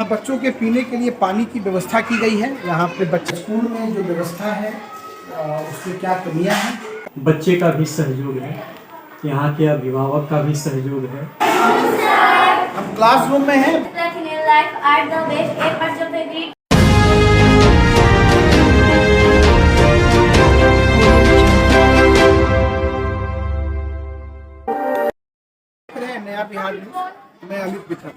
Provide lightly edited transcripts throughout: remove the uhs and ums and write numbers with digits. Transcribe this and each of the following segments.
यहाँ बच्चों के पीने के लिए पानी की व्यवस्था की गई है। यहाँ पे बच्चे स्कूल में जो व्यवस्था है उसमें क्या कमियाँ हैं। बच्चे का भी सहयोग है, यहाँ के अभिभावक का भी सहयोग है। हम क्लासरूम में हैं। नया बिहार न्यूज़, मैं अमित बिथरा।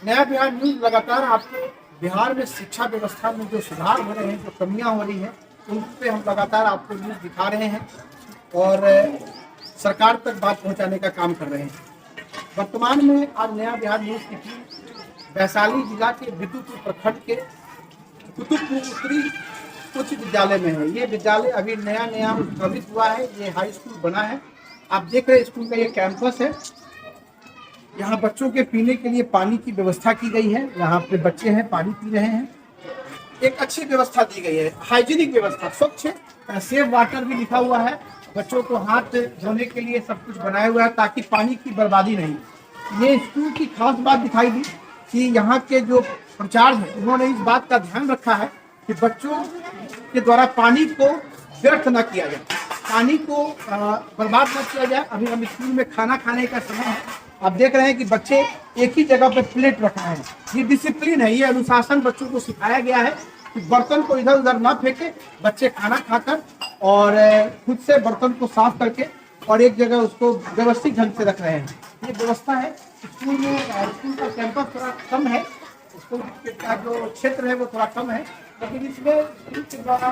नया बिहार न्यूज़ लगातार आपको बिहार में शिक्षा व्यवस्था में जो सुधार हो रहे हैं, जो कमियां हो रही हैं, उन पे हम लगातार आपको न्यूज़ दिखा रहे हैं और सरकार तक बात पहुंचाने का काम कर रहे हैं। वर्तमान में आज नया बिहार न्यूज़ की टीम वैशाली जिला के विद्युतपुर प्रखंड के कुतुबपुर उत्तरी उच्च विद्यालय में है। ये विद्यालय अभी नया उत्क्रमित हुआ है, ये हाई स्कूल बना है। आप देख रहे हैं स्कूल का ये कैंपस है। यहाँ बच्चों के पीने के लिए पानी की व्यवस्था की गई है। यहाँ पे बच्चे हैं, पानी पी रहे हैं। एक अच्छी व्यवस्था दी गई है, हाइजीनिक व्यवस्था, स्वच्छ सेव वाटर भी लिखा हुआ है। बच्चों को हाथ धोने के लिए सब कुछ बनाया हुआ है ताकि पानी की बर्बादी नहीं। ये स्कूल की खास बात दिखाई दी कि यहाँ के जो प्राचार्य हैं उन्होंने इस बात का ध्यान रखा है कि बच्चों के द्वारा पानी को व्यर्थ न किया जाए, पानी को बर्बाद न किया जाए। अभी हम स्कूल में खाना खाने का समय है, आप देख रहे हैं कि बच्चे एक ही जगह पे प्लेट रख रहे हैं। ये डिसिप्लिन है, ये अनुशासन बच्चों को सिखाया गया है कि बर्तन को इधर उधर ना फेंके। बच्चे खाना खाकर और खुद से बर्तन को साफ करके और एक जगह उसको व्यवस्थित ढंग से रख रहे हैं। ये व्यवस्था है। स्कूल में स्कूल का कैंपस थोड़ा कम है, स्कूल का जो क्षेत्र है वो थोड़ा कम है, लेकिन इसमें स्कूल के द्वारा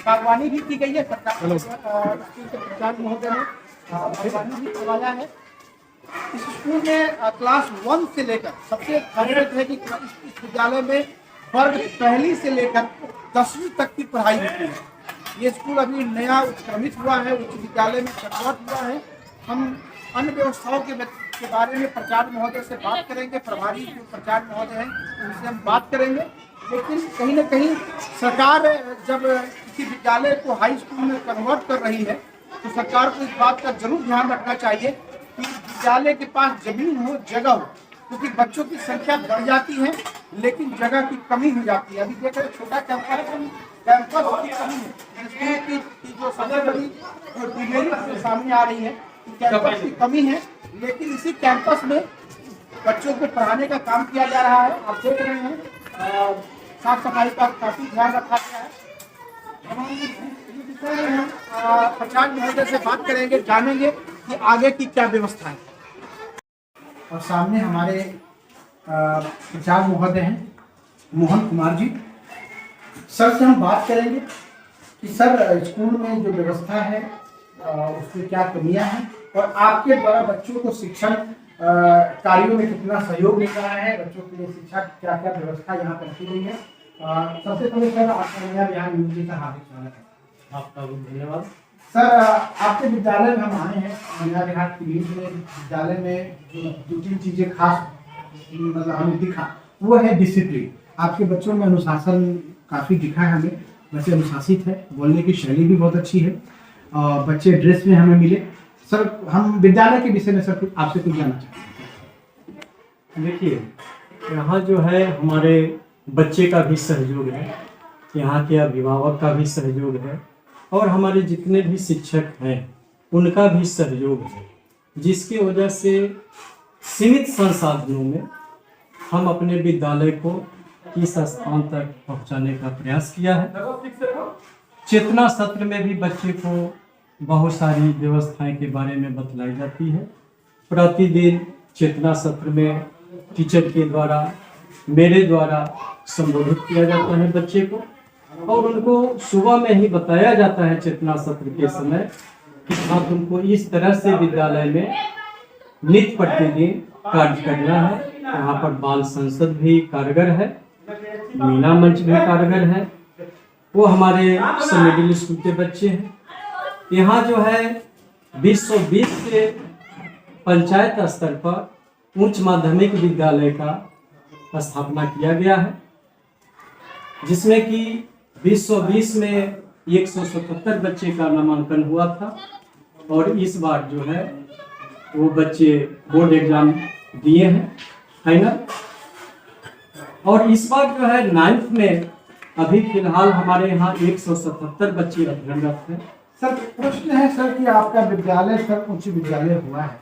बागवानी भी की गई है। सरकार स्कूल के प्राचार्य महोदय ने बागवानी भी करवाया है। इस स्कूल में क्लास 1 से लेकर सबसे खासियत है कि इस विद्यालय में वर्ग पहली से लेकर 10वीं तक की पढ़ाई होती है। ये स्कूल अभी नया उत्क्रमित हुआ है, उच्च विद्यालय में कन्वर्ट हुआ है। हम अन्य व्यवस्थाओं के बारे में प्राचार्य महोदय से बात करेंगे, प्रभारी जो प्राचार्य महोदय हैं उनसे हम बात करेंगे। लेकिन कहीं ना कहीं सरकार जब किसी विद्यालय को हाई स्कूल में कन्वर्ट कर रही है तो सरकार को इस बात का जरूर ध्यान रखना चाहिए कि विद्यालय के पास जमीन हो, जगह हो, क्योंकि बच्चों की संख्या बढ़ जाती है लेकिन जगह की कमी हो जाती है। अभी देख रहे छोटा कैंपस की कमी है। स्कूल की जो सबसे बड़ी डिमेरिट सामने आ रही है, कैंपस की कमी है, लेकिन इसी कैंपस में बच्चों को पढ़ाने का काम किया जा रहा है। आप देख रहे हैं साफ सफाई का काफी ध्यान रखा गया है। हम प्राचार्य महोदय से बात करेंगे, जानेंगे कि आगे की क्या व्यवस्था है। और सामने हमारे प्राचार्य महोदय हैं मोहन कुमार जी। सर से हम बात करेंगे कि सर स्कूल में जो व्यवस्था है उसमें क्या कमियां हैं और आपके द्वारा बच्चों को शिक्षण कार्यों में कितना सहयोग मिल रहा है, बच्चों के लिए शिक्षा क्या क्या व्यवस्था यहाँ पर रखी गई है। सबसे पहले सर आपका नया बिहार न्यूज़ जी का हार्दिक स्वागत है। आपका भी धन्यवाद। सर आपके विद्यालय में हम आए हैं, नया बिहार की न्यूज़ में विद्यालय में जो 2-3 चीज़ें खास मतलब हमें दिखा वो है डिसिप्लिन। आपके बच्चों में अनुशासन काफ़ी दिखा है हमें, बच्चे अनुशासित है, बोलने की शैली भी बहुत अच्छी है, बच्चे ड्रेस में हमें मिले। सर हम विद्यालय के विषय में सर आपसे कुछ जानना चाहते हैं। देखिए, यहाँ जो है हमारे बच्चे का भी सहयोग है, यहाँ के अभिभावक का भी सहयोग है और हमारे जितने भी शिक्षक हैं उनका भी सहयोग है, जिसकी वजह से सीमित संसाधनों में हम अपने विद्यालय को इस स्थान तक पहुंचाने का प्रयास किया है। चेतना सत्र में भी बच्चे को बहुत सारी व्यवस्थाएं के बारे में बतलाई जाती है। प्रतिदिन चेतना सत्र में टीचर के द्वारा, मेरे द्वारा संबोधित किया जाता है बच्चे को और उनको सुबह में ही बताया जाता है चेतना सत्र के समय कि हाँ तुमको इस तरह से विद्यालय में नित्य प्रतिदिन कार्य करना है। यहाँ पर बाल संसद भी कारगर है, मीना मंच भी कारगर है, वो हमारे सब मिडिल स्कूल के बच्चे हैं। यहाँ जो है 2020 से पंचायत स्तर पर उच्च माध्यमिक विद्यालय का स्थापना किया गया है, जिसमें कि 2020 में 177 बच्चे का नामांकन हुआ था और इस बार जो है वो बच्चे बोर्ड एग्जाम दिए हैं फाइनल। और इस बार जो है 9th में अभी फिलहाल हमारे यहाँ 177 बच्चे अध्ययनरत हैं। सर प्रश्न है सर कि आपका विद्यालय सर उच्च विद्यालय हुआ है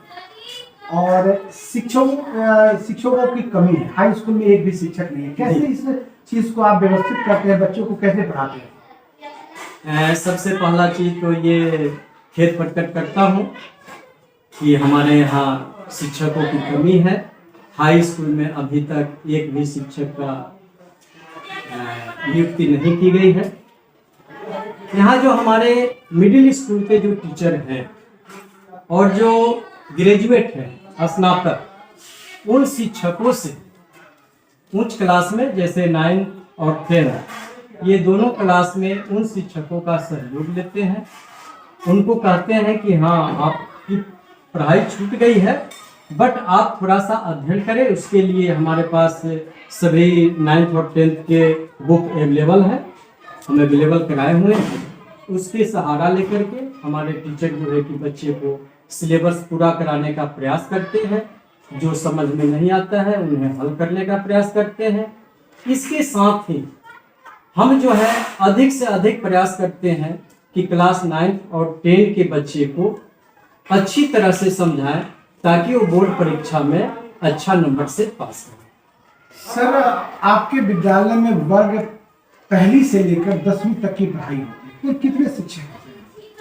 और शिक्षकों की कमी है, हाई स्कूल में एक भी शिक्षक नहीं है, कैसे इस चीज को आप व्यवस्थित करते हैं, बच्चों को कैसे पढ़ाते हैं? सबसे पहला चीज तो ये खेद प्रकट करता हूँ कि हमारे यहाँ शिक्षकों की कमी है। हाई स्कूल में अभी तक एक भी शिक्षक का नियुक्ति नहीं की गई है। यहाँ जो हमारे मिडिल स्कूल के जो टीचर हैं और जो ग्रेजुएट हैं स्नातक, उन शिक्षकों से उच्च क्लास में जैसे 9 और 10 ये दोनों क्लास में उन शिक्षकों का सहयोग लेते हैं। उनको कहते हैं कि हाँ आपकी पढ़ाई छूट गई है बट आप थोड़ा सा अध्ययन करें, उसके लिए हमारे पास सभी 9th और 10th के बुक अवेलेबल है, हम अवेलेबल कराए हुए हैं। उसके सहारा लेकर के हमारे टीचर जो है कि बच्चे को सिलेबस पूरा कराने का प्रयास करते हैं, जो समझ में नहीं आता है उन्हें हल करने का प्रयास करते हैं। इसके साथ ही हम जो है अधिक से अधिक प्रयास करते हैं कि क्लास 9th और 10 के बच्चे को अच्छी तरह से समझाएं ताकि वो बोर्ड परीक्षा में अच्छा नंबर से पास करें। सर आपके विद्यालय में वर्ग पहली से लेकर 10वीं तक की पढ़ाई होती है, तो कितने शिक्षक हैं?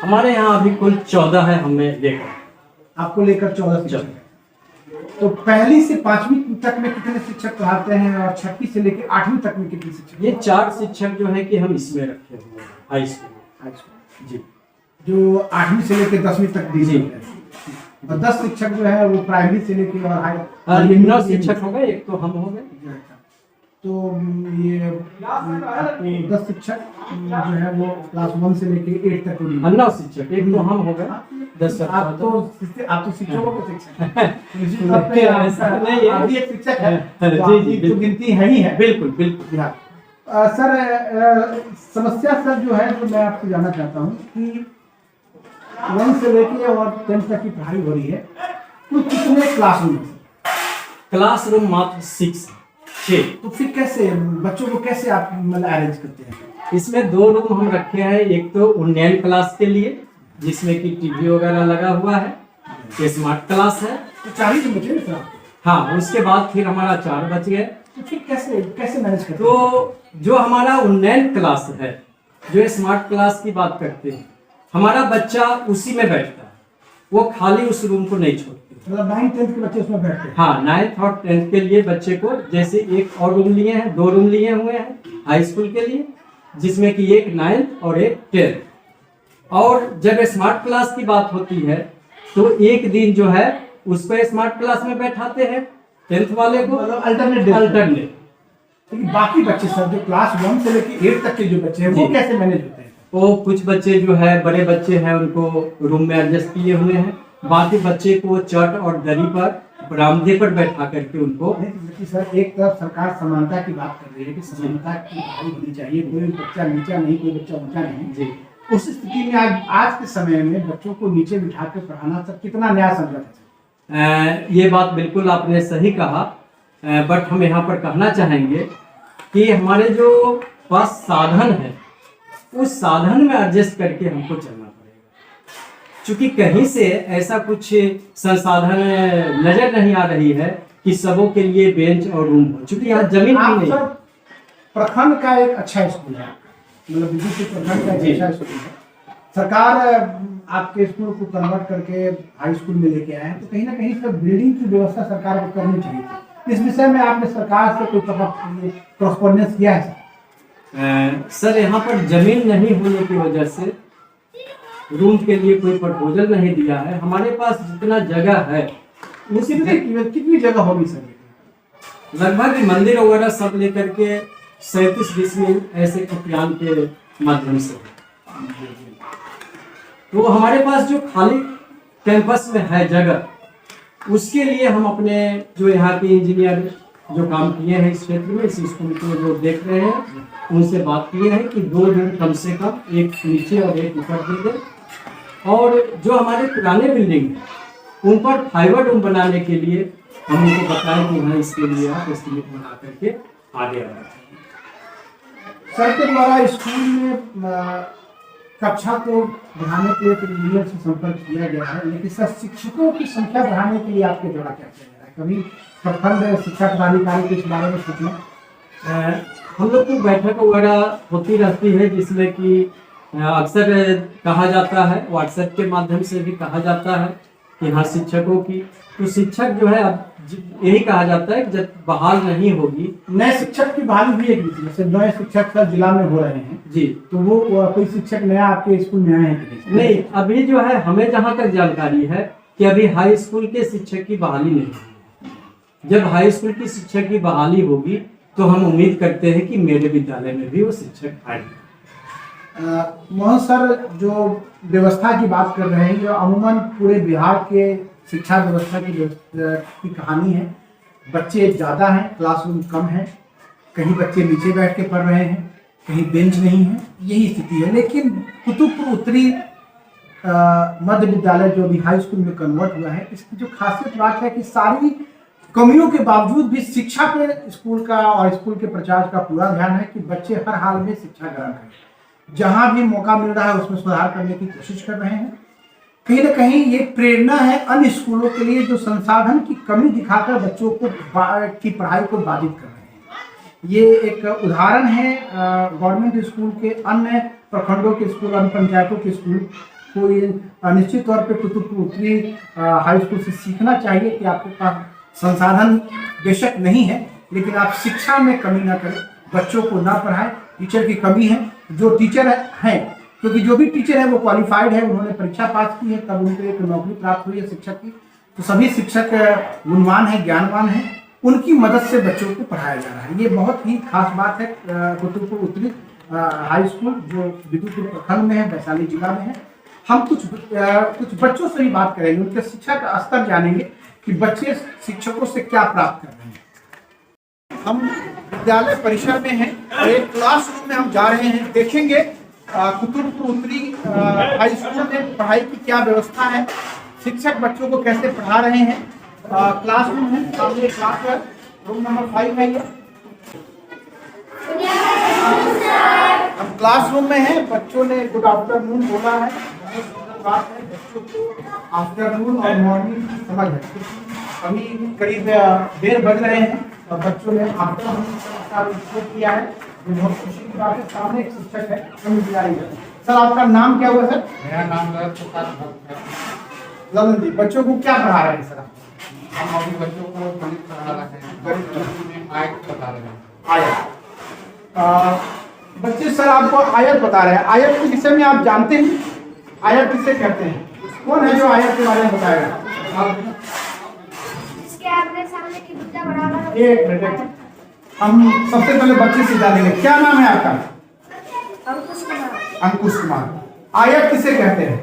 हमारे यहाँ अभी कुल 14 है, हमें लेकर आपको लेकर 14 शिक्षक हैं। तो पहली से 5वीं तक में कितने शिक्षक पढ़ाते हैं और 6वीं से लेकर 8वीं तक में कितने शिक्षक? ये 4 शिक्षक जो है कि हम इसमें रखे हुए हैं हाई स्कूल जी, जो 8वीं से लेकर 10वीं तक दी जाती है। और 10 शिक्षक जो है वो प्राइमरी से लेकर और हाई 9 शिक्षक हो गए, एक तो हम हो गए। तो ये आपको 10 शिक्षक जो है वो क्लास 1 से लेकर 8 तक 9 शिक्षक, एक तो हम हो गए 10। आप तो शिक्षकों के शिक्षक हैं। नहीं आप भी एक शिक्षक है, जी जी तो गिनती है ही है। बिल्कुल बिल्कुल। सर समस्या सर जो है तो मैं आपसे जानना चाहता हूँ कि 1 से लेकर और 10 तक की पढ़ाई हो रही है, तो कितने क्लासरूम है? क्लासरूम मात्र 6। तो फिर कैसे बच्चों को कैसे आप मतलब अरेंज करते हैं? इसमें 2 रूम हम रखे हैं, एक तो उन्नयन क्लास के लिए जिसमें कि टीवी वगैरह लगा हुआ है, ये स्मार्ट क्लास है। तो 4 ही बचे ना सर? हाँ, उसके बाद फिर हमारा 4 बच गए। तो फिर कैसे मैनेज करते हैं? तो जो हमारा उन्नयन क्लास है, जो स्मार्ट क्लास की बात करते हैं, हमारा बच्चा उसी में बैठता है, वो खाली उस रूम को नहीं छोड़ते। मतलब 9th 10th के बच्चे उसमें बैठते हैं? हाँ, 9th और 10th के लिए बच्चे को जैसे एक और रूम लिए हैं, 2 रूम लिए हुए हैं हाई स्कूल के लिए, जिसमें कि एक 9th और एक 10th। और जब स्मार्ट क्लास की बात होती है तो एक दिन जो है उसको स्मार्ट क्लास में बैठाते हैं 10th वाले को, मतलब अल्टरनेट। लेकिन बाकी बच्चे सर जो क्लास 1 से लेकर 8 तक के जो बच्चे हैं वो कैसे मैनेज होते हैं? वो कुछ बच्चे जो है बड़े बच्चे हैं उनको रूम में एडजस्ट किए हुए हैं, बाकी बच्चे को चट और दरी पर बरामदे पर बैठा करके उनको। सर एक तरफ सरकार समानता की बात कर रही है कि समानता की पढ़ाई होनी चाहिए, कोई बच्चा नीचा नहीं, कोई बच्चा ऊंचा नहीं जी। उस स्थिति में आज के समय में बच्चों को नीचे बिठा कर पढ़ाना सर कितना न्याय संगत है? ये बात बिल्कुल आपने सही कहा, बट हम यहाँ पर कहना चाहेंगे कि हमारे जो पास साधन है उस साधन में एडजस्ट करके हमको चलना पड़ेगा, क्योंकि कहीं से ऐसा कुछ संसाधन नजर नहीं आ रही है कि सबों के लिए बेंच और रूम हो, क्योंकि यहाँ जमीन भी नहीं है। प्रखंड का एक अच्छा स्कूल है, मतलब विद्युत प्रखंड का एक अच्छा स्कूल है, सरकार आपके स्कूल को कन्वर्ट करके हाई स्कूल में लेके आए हैं, तो कहीं ना कहीं सर बिल्डिंग की व्यवस्था सरकार को करनी चाहिए। इस विषय में आपने सरकार से कोई कॉरस्पॉन्डेंस किया है? सर यहाँ पर जमीन नहीं होने की वजह से रूम के लिए कोई प्रपोजल नहीं दिया है। हमारे पास जितना जगह है उसी कितनी जगह होगी सर? लगभग मंदिर वगैरह सब लेकर के 37 डिसमिल ऐसे खतियान के माध्यम से। तो हमारे पास जो खाली कैंपस में है जगह, उसके लिए हम अपने जो यहाँ के इंजीनियर जो काम किए हैं इस क्षेत्र में, इस स्कूल को जो देख रहे हैं, उनसे बात किए हैं कि 2 रूम कम से कम, एक नीचे और एक ऊपर दे दें। और जो हमारे पुराने बिल्डिंग है उन पर फाइबर रूम बनाने के लिए हम उनको बताएं कि हाँ इसके लिए आप एस्टिमेट बना करके आगे आना चाहिए। सर के द्वारा स्कूल में कक्षा को बढ़ाने के लिए तो इंजीनियर से संपर्क किया गया है, लेकिन सर शिक्षकों की संख्या बढ़ाने के लिए आपके द्वारा क्या किया जा रहा है? कभी प्रखंड शिक्षा पदाधिकारी को इस बारे में सोचना? हम लोग को बैठक वगैरह होती रहती है, जिसमें कि अक्सर कहा जाता है, व्हाट्सएप के माध्यम से भी कहा जाता है कि हाँ शिक्षकों की, तो शिक्षक जो है अब यही कहा जाता है कि जब बहाल नहीं होगी। नए शिक्षक की बहाली भी एक बीच में से नए शिक्षक सर जिला में हो रहे हैं जी, तो वो कोई शिक्षक नया आपके स्कूल में आए हैं कि नहीं? अभी जो है हमें जहाँ तक जानकारी है कि अभी हाई स्कूल के शिक्षक की बहाली नहीं हुई है। जब हाई स्कूल की शिक्षक की बहाली होगी तो हम उम्मीद करते हैं कि मेरे विद्यालय में भी वो शिक्षक आएंगे। मोहन सर जो व्यवस्था की बात कर रहे हैं, जो अमूमन पूरे बिहार के शिक्षा व्यवस्था की कहानी है। बच्चे ज़्यादा हैं, क्लासरूम कम है, कहीं बच्चे नीचे बैठ के पढ़ रहे हैं, कहीं बेंच नहीं है, यही स्थिति है। लेकिन कुतुबपुर उत्तरी मध्य विद्यालय जो अभी हाई स्कूल में कन्वर्ट हुआ है, इसकी जो खासियत बात है कि सारी कमियों के बावजूद भी शिक्षा पे स्कूल का और स्कूल के प्रचार का पूरा ध्यान है कि बच्चे हर हाल में शिक्षा ग्रहण करें। जहां भी मौका मिल रहा है उसमें सुधार करने की कोशिश कर रहे हैं। कहीं ना कहीं ये प्रेरणा है अन्य स्कूलों के लिए जो संसाधन की कमी दिखाकर बच्चों को की पढ़ाई को बाधित कर रहे हैं। ये एक उदाहरण है गवर्नमेंट स्कूल के, अन्य प्रखंडों के स्कूल, अन्य पंचायतों के स्कूल को ये निश्चित तौर पे कुतुबपुर उत्तरी हाई स्कूल से सीखना चाहिए कि आपके पास संसाधन बेशक नहीं है, लेकिन आप शिक्षा में कमी ना करें, बच्चों को ना पढ़ाएं। टीचर की कमी है, जो टीचर हैं, क्योंकि जो भी टीचर है वो क्वालिफाइड है, उन्होंने परीक्षा पास की है, तब उनको एक नौकरी प्राप्त हुई है शिक्षक की। तो सभी शिक्षक गुणवान हैं, ज्ञानवान हैं, उनकी मदद से बच्चों को पढ़ाया जा रहा है। ये बहुत ही खास बात है। कुतुबपुर उत्तरी हाई स्कूल जो बिदुपुर प्रखंड में है, वैशाली जिला में है। हम कुछ बच्चों से भी बात करेंगे, उनके शिक्षा का स्तर जानेंगे कि बच्चे शिक्षकों से क्या प्राप्त कर रहे हैं। हम विद्यालय परिसर में हैं और एक क्लासरूम में हम जा रहे हैं, देखेंगे कुतुबपुर उत्तरी हाई स्कूल में पढ़ाई की क्या व्यवस्था है, शिक्षक बच्चों को कैसे पढ़ा रहे हैं। क्लासरूम है, सामने क्लास है, रूम नंबर 5 है। ये हम क्लासरूम में हैं, बच्चों ने गुड आफ्टरनून बोला है, बहुत सुंदर बात है। बच्चों को आफ्टरनून और मॉर्निंग समझ है। अभी करीब 1:30 बज रहे हैं और बच्चों ने आफ्टरनून का उपयोग किया है, बहुत खुशी की बात है। सामने एक शिक्षक है, सर आपका नाम क्या हुआ सर? मेरा नाम ललन जी। बच्चों को क्या पढ़ा रहे हैं सर? हम अभी बच्चों को गणित पढ़ा रहे हैं, गणित में आयत बता रहे हैं। आयत। बच्चे सर आपको आयत बता रहे हैं, आयत के विषय में आप जानते हैं? आयत किसे कहते हैं? कौन है जो आयत के बारे में बताएगा? एक मिनट, हम सबसे पहले बच्चे से जानेंगे, क्या नाम है आपका? अंकुश कुमार। आयत किसे कहते हैं?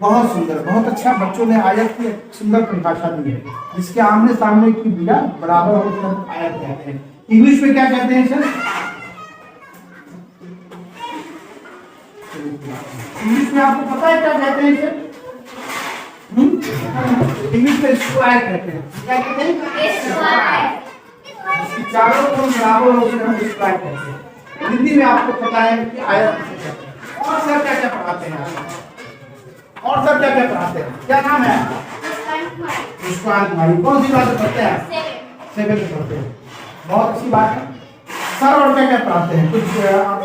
बहुत सुंदर, बहुत अच्छा। बच्चों ने आयत की सुंदर परिभाषा दी है, जिसके आमने सामने की भुजा बराबर हो, सब आयत कहते हैं। इंग्लिश में क्या कहते हैं सर? इंग्लिश में आपको पता है क्या कहते हैं सर? इंग्लिश में स्क्वायर कहते हैं। क्या कहते हैं? स्क्वायर। इसकी चारों कोण बराबर हो उसे हम स्क्वायर कहते हैं। हिंदी में आपको पता है कि आयत किसे कहते हैं। और सर क्या क्या पढ़ाते हैं आप? और सर क्या क्या पढ़ाते हैं? क्या नाम है आपका? मुस्कान कुमारी। कौन सी क्लास में पढ़ते हैं? 7th में पढ़ते हैं। बहुत अच्छी बात है। सर और क्या क्या पढ़ाते हैं? कुछ आप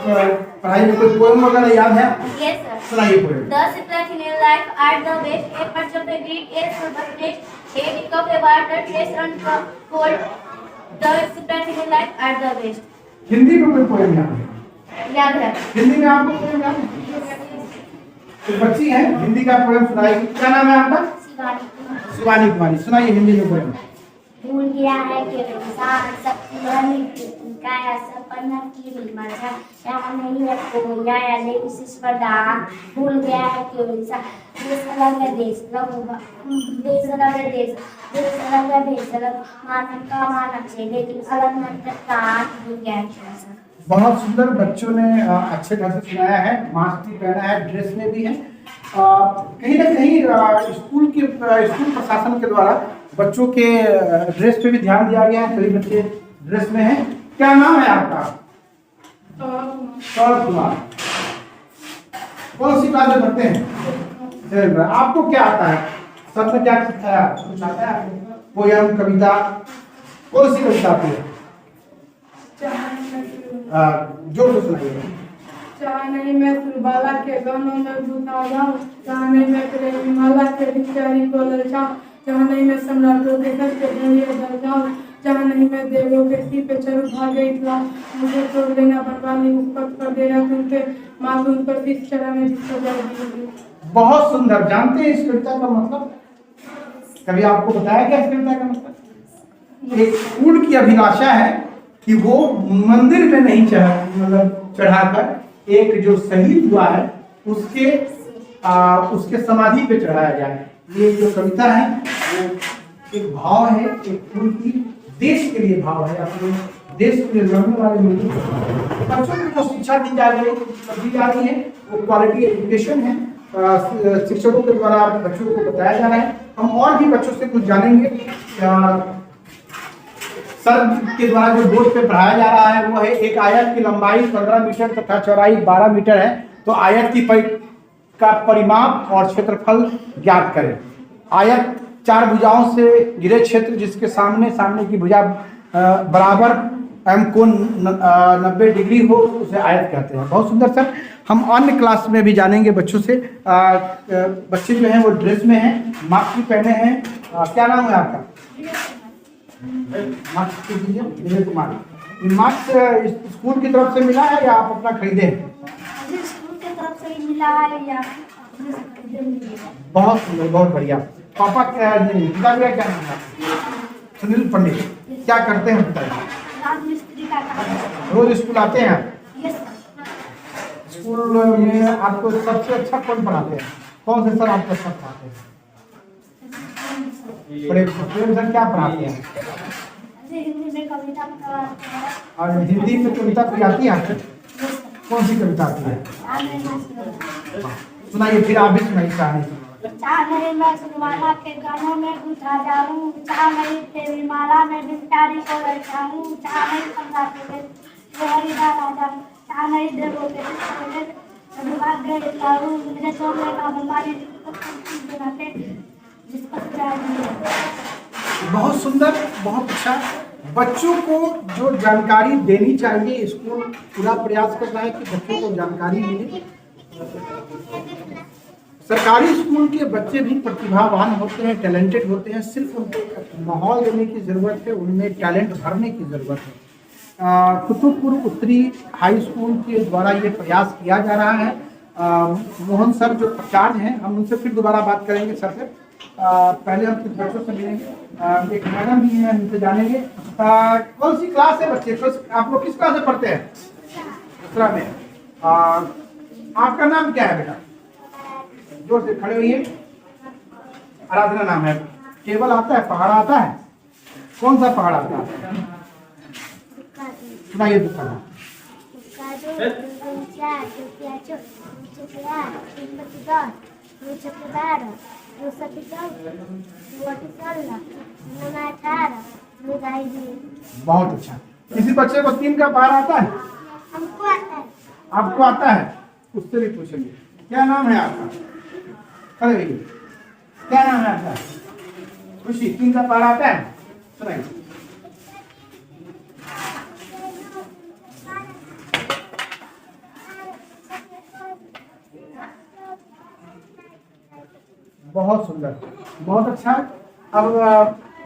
पढ़ाई में कोई पोएम वगैरह याद है? Yes, sir. सुनाइए poem. The simplest in life are the best. A punch of a greed, A for the next. A drink of a water, taste and cold. The simplest in life are the best. Hindi में कोई poem याद है? याद है। हिंदी में आपको poem याद है? तो बच्ची है, हिंदी का पोएम सुनाएगी। क्या नाम है आपका? शिवानी। शिवानी कुमारी। सुनाइए हिंदी में पोएम। भूल गया है कि इंसान सबकी बनी काया सपना की मजा यहाँ नहीं है कोई आया लेकिन स्पर्धा। भूल गया है कि इंसान देश अलग है, देश अलग है, देश अलग है, देश अलग मानव का मानव से लेकिन अलग मंत्र का भूल गया है। बहुत सुंदर, बच्चों ने अच्छे ढंग से सुनाया है, मास्क भी पहना है, ड्रेस में भी है। कहीं ना कहीं स्कूल प्रशासन के द्वारा बच्चों के ड्रेस पे भी ध्यान दिया गया है, सभी बच्चे ड्रेस में हैं। क्या नाम है आपका? सौरभ कुमार। कौन सी क्लास में पढ़ते हैं? आपको क्या आता है? सर ने क्या सिखाया? कुछ आता है आपको? पोयम, कविता? कौन सी कविता आती है? जोर से सुनाइए। चाह नहीं मैं सुरबाला के गानों में भूता जाऊं, चाह नहीं मैं प्रेमी माला के भिखारी को ललचाऊं, चाह नहीं मैं सम्राटों के घर पे भेड़िया डर जाऊं, चाह नहीं मैं देवों के सिर पे चढ़ भागे इतला, मुझे छोड़ देना बनवाली उस पथ पर देना तुम पे, मासूम पर शीश चढ़ाने जिसको जल दी। बहुत सुंदर। जानते हैं इस कविता का मतलब? कभी आपको बताया गया इस कविता का मतलब? एक फूल की अभिलाषा है कि वो मंदिर में नहीं चढ़ाकर एक जो शहीद हुआ है उसके समाधि पे चढ़ाया जाए। ये जो कविता है वो एक भाव है, एक फूल की देश के लिए भाव है, अपने देश के लिए लड़ने वाले लोगों बच्चों को जो शिक्षा दी जा रही है वो क्वालिटी एजुकेशन है। शिक्षकों के द्वारा बच्चों को बताया जा रहा है। हम और भी बच्चों से कुछ जानेंगे। सर के द्वारा जो बोर्ड पे पढ़ाया जा रहा है वो है एक आयत की लंबाई 15 मीटर तथा चौड़ाई 12 मीटर है, तो आयत की का परिमाप और क्षेत्रफल ज्ञात करें। आयत 4 भुजाओं से घिरे क्षेत्र जिसके सामने की भुजा बराबर एम कोण 90 डिग्री हो उसे आयत कहते हैं। बहुत सुंदर सर। हम अन्य क्लास में भी जानेंगे बच्चों से। बच्चे जो हैं वो ड्रेस में हैं, मास्क भी पहने हैं। क्या नाम है आपका? मास्क दीजिए। विजय कुमार। मास्क स्कूल की तरफ से मिला है या आप अपना खरीदे? स्कूल की तरफ से मिला है या बहुत सुंदर, बहुत बढ़िया। पापा क्या पिता क्या नाम है? सुनील पंडित। क्या करते हैं पिताजी? राजमिस्त्री का काम। रोज स्कूल आते हैं? यस। स्कूल में आपको सबसे अच्छा कौन पढ़ाते हैं? कौन से सर आपको अच्छा पढ़ाते हैं? प्रेम सर क्या पढ़ाते हैं? हिंदी में कविता पढ़ाते हैं। और हिंदी में कविता कोई आती है आपको? कौन सी कविता आती है? सुनाइए, फिर आप भी सुनाइए कहानी। चाह नहीं मैं सुरबाला के गानों में गुथा जाऊं, चाह नहीं तेरी माला में भिखारी को ललचाऊं, चाह नहीं सम्राटों के हरि राजा जाऊं, चाह नहीं देवों के भाग्य लाऊं, मुझे छोड़ने का हमारी जिसको बहुत सुंदर, बहुत अच्छा। बच्चों को जो जानकारी देनी चाहिए, स्कूल पूरा प्रयास कर रहा है कि बच्चों को जानकारी मिले। सरकारी स्कूल के बच्चे भी प्रतिभावान होते हैं, टैलेंटेड होते हैं, सिर्फ उनको माहौल देने की ज़रूरत है, उनमें टैलेंट भरने की ज़रूरत है। कुतुबपुर उत्तरी हाई स्कूल के द्वारा ये प्रयास किया जा रहा है। मोहन सर जो प्राचार्य हैं, हम उनसे फिर दोबारा बात करेंगे सर से। पहले हम कुछ बच्चों से मिलेंगे। एक मैडम भी हैं, उनसे जानेंगे। कौन सी क्लास है बच्चे? आप लोग किस क्लास में पढ़ते हैं? दूसरा में। आपका नाम क्या है बेटा? जोर से खड़े होइए। आराधना नाम है। केवल आता है? पहाड़ आता है? कौन सा पहाड़ आता है? सुनाइए दुकान। बहुत अच्छा। किसी बच्चे को 3 का पहाड़ आता है? हमको आता है। आपको आता है? उससे भी पूछेंगे। क्या नाम है आपका? खड़े होइए। क्या नाम है आपका? खुशी। 3 का पहाड़ आता है? सुनाइए। बहुत सुंदर, बहुत अच्छा। अब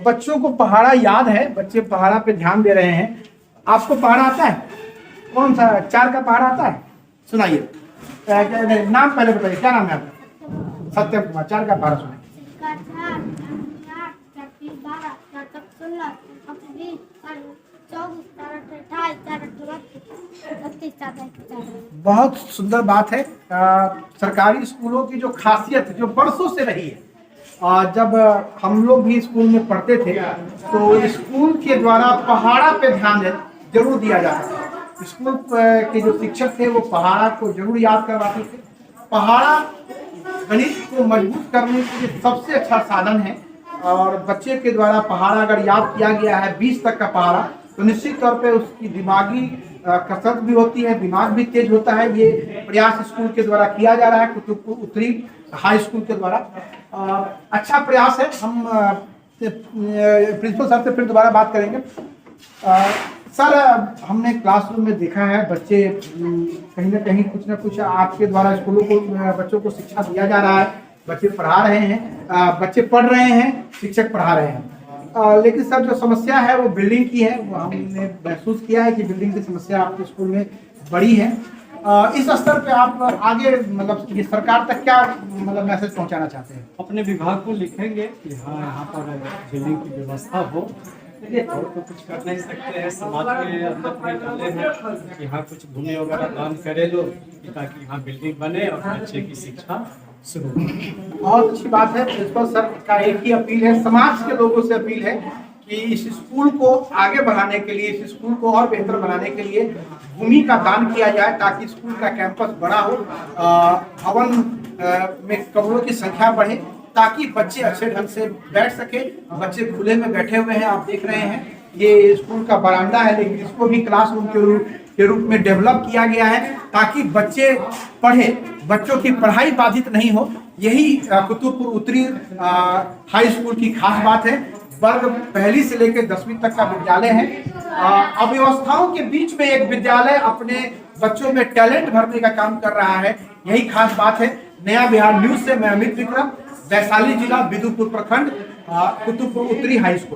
बच्चों को पहाड़ा याद है, बच्चे पहाड़ा पे ध्यान दे रहे हैं। आपको पहाड़ा आता है? कौन सा? 4 का पहाड़ा आता है? सुनाइए। नाम पहले बताइए। क्या नाम है आपका? सत्यम कुमार। 4 का पहाड़ा सुनाइए। बहुत सुंदर बात है। सरकारी स्कूलों की जो खासियत जो बरसों से रही है, जब हम लोग भी स्कूल में पढ़ते थे तो स्कूल के द्वारा पहाड़ा पे ध्यान जरूर दिया जाता था। स्कूल के जो शिक्षक थे वो पहाड़ा को जरूर याद करवाते थे। पहाड़ा गणित को मजबूत करने के लिए सबसे अच्छा साधन है। और बच्चे के द्वारा पहाड़ा अगर याद किया गया है 20 तक का पहाड़ा, तो निश्चित तौर पे उसकी दिमागी कसरत भी होती है, दिमाग भी तेज होता है। ये प्रयास स्कूल के द्वारा किया जा रहा है, कुतुबपुर उत्तरी हाई स्कूल के द्वारा। अच्छा प्रयास है। हम प्रिंसिपल सर से फिर दोबारा बात करेंगे। सर, हमने क्लासरूम में देखा है बच्चे कहीं ना कहीं कुछ ना कुछ आपके द्वारा स्कूलों को बच्चों को शिक्षा दिया जा रहा है, बच्चे पढ़ा रहे हैं, बच्चे पढ़ रहे हैं, शिक्षक पढ़ा रहे हैं। लेकिन सर जो समस्या है वो बिल्डिंग की है, वो हमने महसूस किया है कि बिल्डिंग की समस्या आपके स्कूल में बड़ी है। इस स्तर पे आप आगे मतलब ये सरकार तक क्या मतलब मैसेज पहुंचाना चाहते हैं? अपने विभाग को लिखेंगे कि हाँ यहाँ पर बिल्डिंग की व्यवस्था हो। और तो कुछ कर नहीं सकते हैं, समाज के अंदर में डाले हैं कि यहाँ कुछ भूमि वगैरह दान करे लो ताकि यहाँ बिल्डिंग बने और बच्चे की शिक्षा शुरू हो। बहुत अच्छी बात है। प्रिंसिपल सर का एक ही अपील है, समाज के लोगों से अपील है कि इस स्कूल को आगे बढ़ाने के लिए, इस स्कूल को और बेहतर बनाने के लिए भूमि का दान किया जाए ताकि स्कूल का कैंपस बड़ा हो, भवन में कमरों की संख्या बढ़े ताकि बच्चे अच्छे ढंग से बैठ सके। बच्चे खुले में बैठे हुए हैं, आप देख रहे हैं ये स्कूल का बरामदा है, लेकिन इसको भी क्लासरूम के रूप में डेवलप किया गया है ताकि बच्चे पढ़े, बच्चों की पढ़ाई बाधित नहीं हो। यही कुतुबपुर उत्तरी हाई स्कूल की खास बात है। वर्ग पहली से लेकर 10वीं तक का विद्यालय है। अव्यवस्थाओं के बीच में एक विद्यालय अपने बच्चों में टैलेंट भरने का काम कर रहा है, यही खास बात है। नया बिहार न्यूज से मैं अमित विक्रम, वैशाली जिला, बिदुपुर प्रखंड, कुतुबपुर उत्तरी हाई स्कूल।